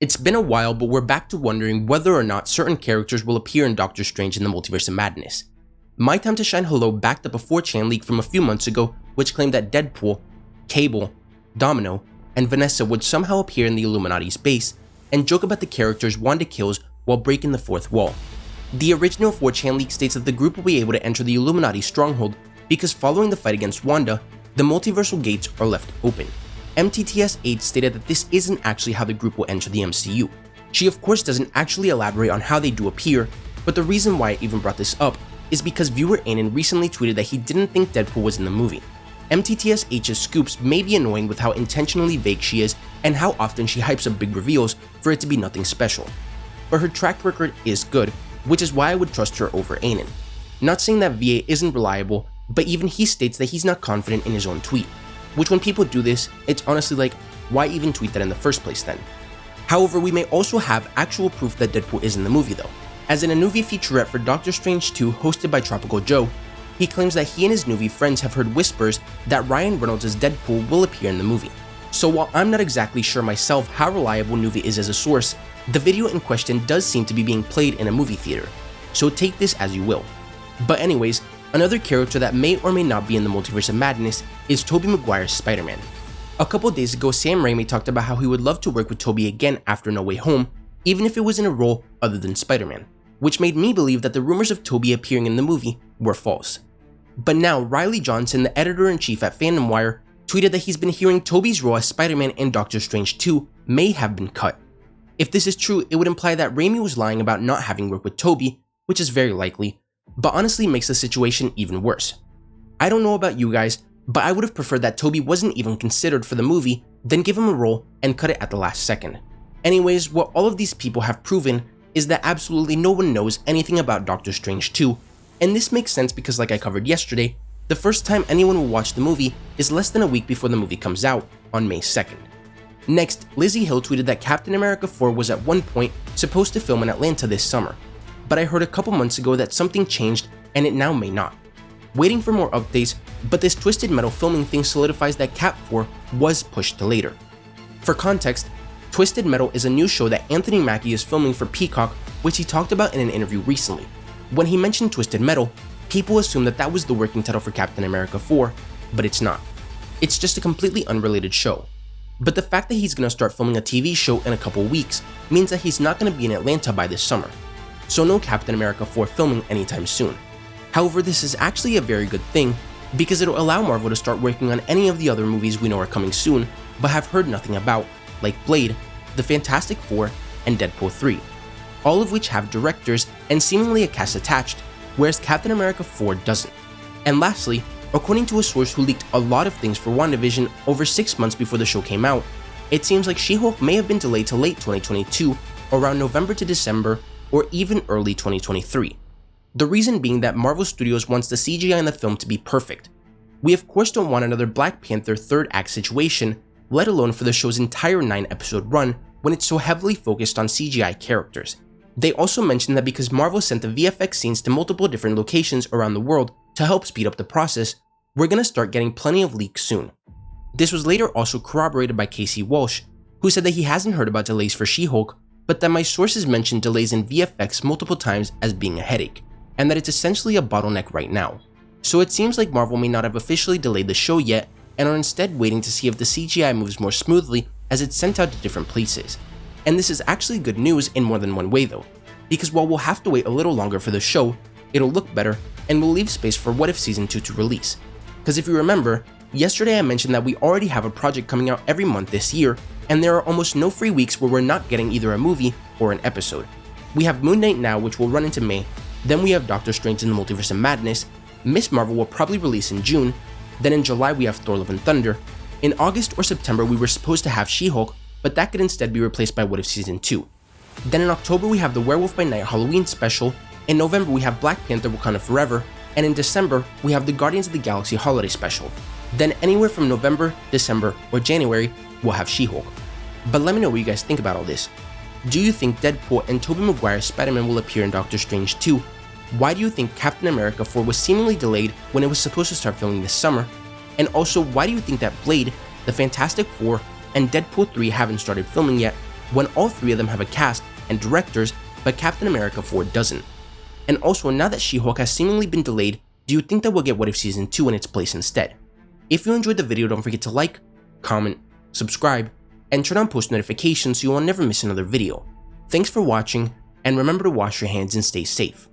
It's been a while, but we're back to wondering whether or not certain characters will appear in Doctor Strange in the Multiverse of Madness. My Time to Shine Hello backed up a 4chan leak from a few months ago which claimed that Deadpool, Cable, Domino, and Vanessa would somehow appear in the Illuminati's base and joke about the characters Wanda kills while breaking the fourth wall. The original 4chan leak states that the group will be able to enter the Illuminati stronghold because following the fight against Wanda, the multiversal gates are left open. MTTS8 stated that this isn't actually how the group will enter the MCU. She of course doesn't actually elaborate on how they do appear, but the reason why I even brought this up is because viewer Anon recently tweeted that he didn't think Deadpool was in the movie. MTTSH's scoops may be annoying with how intentionally vague she is and how often she hypes up big reveals for it to be nothing special. But her track record is good, which is why I would trust her over Anon. Not saying that VA isn't reliable, but even he states that he's not confident in his own tweet. Which when people do this, it's honestly like, why even tweet that in the first place then? However, we may also have actual proof that Deadpool is in the movie though, as in a Nuvi featurette for Doctor Strange 2 hosted by Tropical Joe, he claims that he and his Nuvi friends have heard whispers that Ryan Reynolds' Deadpool will appear in the movie. So while I'm not exactly sure myself how reliable Nuvi is as a source, the video in question does seem to be being played in a movie theater, so take this as you will. But anyways, another character that may or may not be in the Multiverse of Madness is Tobey Maguire's Spider-Man. A couple days ago, Sam Raimi talked about how he would love to work with Tobey again after No Way Home, even if it was in a role other than Spider-Man, which made me believe that the rumors of Tobey appearing in the movie were false. But now, Riley Johnson, the editor-in-chief at FandomWire, tweeted that he's been hearing Tobey's role as Spider-Man in Doctor Strange 2 may have been cut. If this is true, it would imply that Raimi was lying about not having worked with Tobey, which is very likely, but honestly makes the situation even worse. I don't know about you guys, but I would have preferred that Tobey wasn't even considered for the movie, then give him a role and cut it at the last second. Anyways, what all of these people have proven is that absolutely no one knows anything about Doctor Strange 2, and this makes sense because like I covered yesterday, the first time anyone will watch the movie is less than a week before the movie comes out on May 2nd. Next, Lizzie Hill tweeted that Captain America 4 was at one point supposed to film in Atlanta this summer, but I heard a couple months ago that something changed and it now may not. Waiting for more updates, but this Twisted Metal filming thing solidifies that Cap 4 was pushed to later. For context, Twisted Metal is a new show that Anthony Mackie is filming for Peacock, which he talked about in an interview recently. When he mentioned Twisted Metal, people assumed that that was the working title for Captain America 4, but it's not. It's just a completely unrelated show. But the fact that he's gonna start filming a TV show in a couple weeks means that he's not gonna be in Atlanta by this summer. So no Captain America 4 filming anytime soon. However, this is actually a very good thing because it'll allow Marvel to start working on any of the other movies we know are coming soon but have heard nothing about, like Blade, The Fantastic Four, and Deadpool 3, all of which have directors and seemingly a cast attached, whereas Captain America 4 doesn't. And lastly, according to a source who leaked a lot of things for WandaVision over 6 months before the show came out, it seems like She-Hulk may have been delayed to late 2022, around November to December, or even early 2023. The reason being that Marvel Studios wants the CGI in the film to be perfect. We of course don't want another Black Panther third act situation, let alone for the show's entire 9-episode run when it's so heavily focused on CGI characters. They also mentioned that because Marvel sent the VFX scenes to multiple different locations around the world to help speed up the process, we're gonna start getting plenty of leaks soon. This was later also corroborated by Casey Walsh, who said that he hasn't heard about delays for She-Hulk, but that my sources mentioned delays in VFX multiple times as being a headache, and that it's essentially a bottleneck right now. So it seems like Marvel may not have officially delayed the show yet, and are instead waiting to see if the CGI moves more smoothly as it's sent out to different places. And this is actually good news in more than one way though, because while we'll have to wait a little longer for the show, it'll look better and will leave space for What If Season 2 to release. Because if you remember, yesterday I mentioned that we already have a project coming out every month this year, and there are almost no free weeks where we're not getting either a movie or an episode. We have Moon Knight now, which will run into May, then we have Doctor Strange in the Multiverse of Madness, Miss Marvel will probably release in June, then in July we have Thor Love and Thunder, in August or September we were supposed to have She-Hulk, but that could instead be replaced by What If Season 2. Then in October we have the Werewolf by Night Halloween special, in November we have Black Panther Wakanda Forever, and in December we have the Guardians of the Galaxy holiday special. Then anywhere from November, December, or January, we'll have She-Hulk. But let me know what you guys think about all this. Do you think Deadpool and Tobey Maguire's Spider-Man will appear in Doctor Strange 2? Why do you think Captain America 4 was seemingly delayed when it was supposed to start filming this summer? And also, why do you think that Blade, The Fantastic Four, and Deadpool 3 haven't started filming yet, when all 3 of them have a cast and directors, but Captain America 4 doesn't? And also, now that She-Hulk has seemingly been delayed, do you think that we'll get What If Season 2 in its place instead? If you enjoyed the video, don't forget to like, comment, subscribe, and turn on post notifications so you will never miss another video. Thanks for watching, and remember to wash your hands and stay safe.